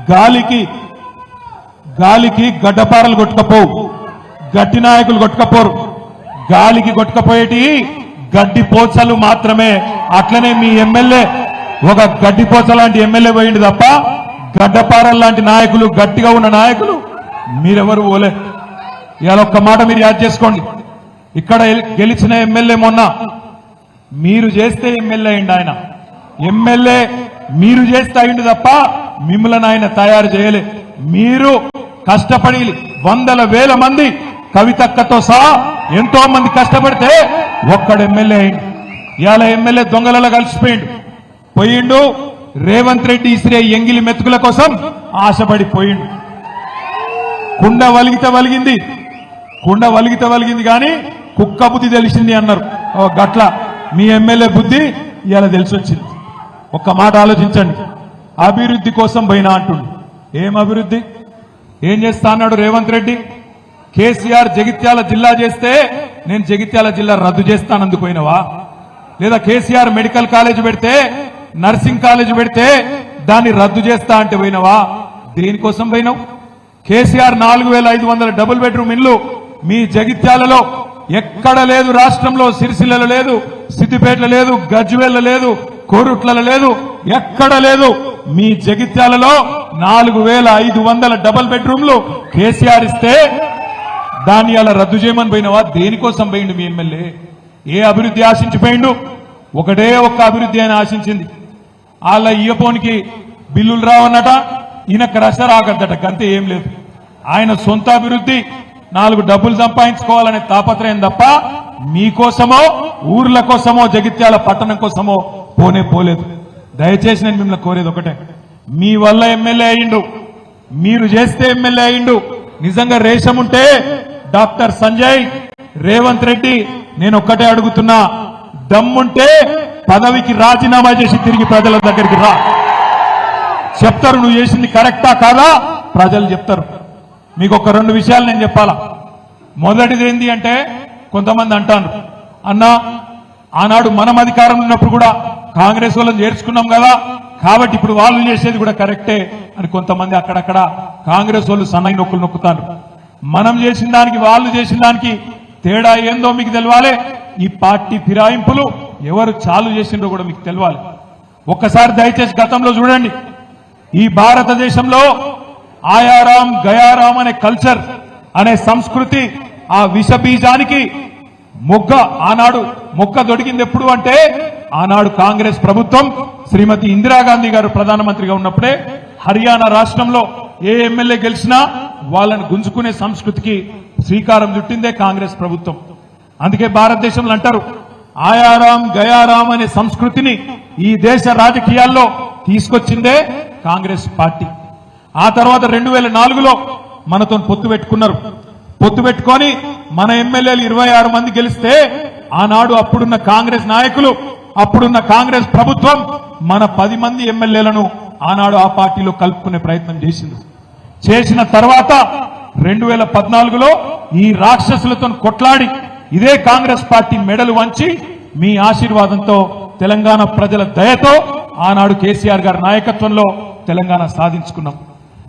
గాలికి గడ్డపారలు కొట్టుకపోవు, గట్టి నాయకులు కొట్టుకపోరు. గాలికి కొట్టుకపోయేటి గడ్డి పోచలు మాత్రమే. అట్లనే మీ ఎమ్మెల్యే ఒక గడ్డి పోచ లాంటి ఎమ్మెల్యే పోయింది తప్ప గడ్డపారలు లాంటి నాయకులు, గట్టిగా ఉన్న నాయకులు మీరెవరు పోలే. ఇవాళ ఒక్క మాట మీరు యాద్ చేసుకోండి. ఇక్కడ గెలిచిన ఎమ్మెల్యే మొన్న మీరు చేస్తే ఎమ్మెల్యే అయింది. ఆయన ఎమ్మెల్యే మీరు చేస్తే అయింది తప్ప మిమ్మల్ని ఆయన తయారు చేయలే. మీరు కష్టపడి వందల వేల మంది కవితక్కతో సహా ఎంతో మంది కష్టపడితే ఒక్కడు ఎమ్మెల్యే అయింది. ఇవాళ ఎమ్మెల్యే దొంగలలో పోయిండు. రేవంత్ రెడ్డి ఇసిరే ఎంగిలి మెతుకుల కోసం ఆశపడి పోయిండు. కుండ వలిగితే వలిగింది కానీ కుక్క బుద్ధి తెలిసింది అన్నారు. గట్ల మీ ఎమ్మెల్యే బుద్ధి ఇవాళ తెలిసొచ్చింది. ఒక్క మాట ఆలోచించండి. అభివృద్ధి కోసం పోయినా అంటుండు. ఏం అభివృద్ధి? ఏం చేస్తా అన్నాడు రేవంత్ రెడ్డి? కేసీఆర్ జగిత్యాల జిల్లా చేస్తే నేను జగిత్యాల జిల్లా రద్దు చేస్తానందుకు పోయినవా? లేదా కేసీఆర్ మెడికల్ కాలేజ్ పెడితే, నర్సింగ్ కాలేజ్ పెడితే దాన్ని రద్దు చేస్తా అంటే పోయినవా? దేనికోసం పోయినావు? కేసీఆర్ 4500 డబుల్ బెడ్రూమ్ ఇల్లు మీ జగిత్యాలలో ఎక్కడ లేదు. రాష్ట్రంలో సిరిసిల్లలో లేదు, సిద్దిపేటలో లేదు, గజ్వేల్లో లేదు, కోరుట్లలో లేదు, ఎక్కడ లేదు. మీ జగిత్యాలలో 4500 డబుల్ బెడ్రూమ్లు కేసీఆర్ ఇస్తే దాన్ని అలా రద్దు చేయమని పోయినవా? దేనికోసం పోయిండు మీ ఎమ్మెల్యే? ఏ అభివృద్ధి ఆశించిపోయిండు? ఒకటే ఒక్క అభివృద్ధి అని ఆశించింది. వాళ్ళ ఇయ్యపోనికి బిల్లులు రావన్నట, ఈయన క్రష రాగద్దట. గంతే, ఏం లేదు. ఆయన సొంత అభివృద్ధి 4 డబ్బులు సంపాదించుకోవాలనే తాపత్రయం తప్ప మీకోసమో ఊర్ల కోసమో జగిత్యాల పట్టణం కోసమో పోలేదు. దయచేసి నేను మిమ్మల్ని కోరేది ఒకటే, మీ వల్ల ఎమ్మెల్యే అయ్యిండు, మీరు చేస్తే ఎమ్మెల్యే అయ్యిండు. నిజంగా రేషం ఉంటే డాక్టర్ సంజయ్, రేవంత్ రెడ్డి, నేను ఒక్కటే అడుగుతున్నా, దమ్ముంటే పదవికి రాజీనామా చేసి తిరిగి ప్రజల దగ్గరికి రా. చెప్తారు నువ్వు చేసింది కరెక్టా కాదా, ప్రజలు చెప్తారు. మీకు ఒక 2 విషయాలు నేను చెప్పాలా. మొదటిది ఏంటి అంటే, కొంతమంది అంటాను, అన్నా ఆనాడు మనం అధికారం ఉన్నప్పుడు కూడా కాంగ్రెస్ వాళ్ళని చేర్చుకున్నాం కదా, కాబట్టి ఇప్పుడు వాళ్ళు చేసేది కూడా కరెక్టే అని కొంతమంది అక్కడక్కడ కాంగ్రెస్ వాళ్ళు సన్నగి నొక్కులు నొక్కుతారు. మనం చేసిన దానికి వాళ్ళు చేసిన దానికి తేడా ఏందో మీకు తెలవాలి. ఈ పార్టీ ఫిరాయింపులు ఎవరు చాలు చేసిండ్రో కూడా మీకు తెలవాలి. ఒక్కసారి దయచేసి గతంలో చూడండి. ఈ భారతదేశంలో ఆయారాం గయారాం అనే కల్చర్, అనే సంస్కృతి, ఆ విషబీజానికి ఆనాడు మొక్క దొడికింది ఎప్పుడు అంటే, ఆనాడు కాంగ్రెస్ ప్రభుత్వం శ్రీమతి ఇందిరాగాంధీ గారు ప్రధానమంత్రిగా ఉన్నప్పుడే హర్యానా రాష్ట్రంలో ఏ ఎమ్మెల్యే గెలిచినా వాళ్ళని గుంజుకునే సంస్కృతికి శ్రీకారం చుట్టిందే కాంగ్రెస్ ప్రభుత్వం. అందుకే భారతదేశంలో అంటారు, ఆయారాం గయారాం అనే సంస్కృతిని ఈ దేశ రాజకీయాల్లో తీసుకొచ్చిందే కాంగ్రెస్ పార్టీ. ఆ తర్వాత 2004లో మనతో పొత్తు పెట్టుకున్నారు. పొత్తు పెట్టుకొని మన ఎమ్మెల్యేలు 26 మంది గెలిస్తే, ఆనాడు అప్పుడున్న కాంగ్రెస్ నాయకులు, అప్పుడున్న కాంగ్రెస్ ప్రభుత్వం మన 10 మంది ఎమ్మెల్యేలను ఆనాడు ఆ పార్టీలో కలుపుకునే ప్రయత్నం చేసింది. చేసిన తర్వాత 2014లో ఈ రాక్షసులతో కొట్లాడి ఇదే కాంగ్రెస్ పార్టీ మెడలు వంచి మీ ఆశీర్వాదంతో, తెలంగాణ ప్రజల దయతో ఆనాడు కేసీఆర్ గారి నాయకత్వంలో తెలంగాణ సాధించుకున్నాం.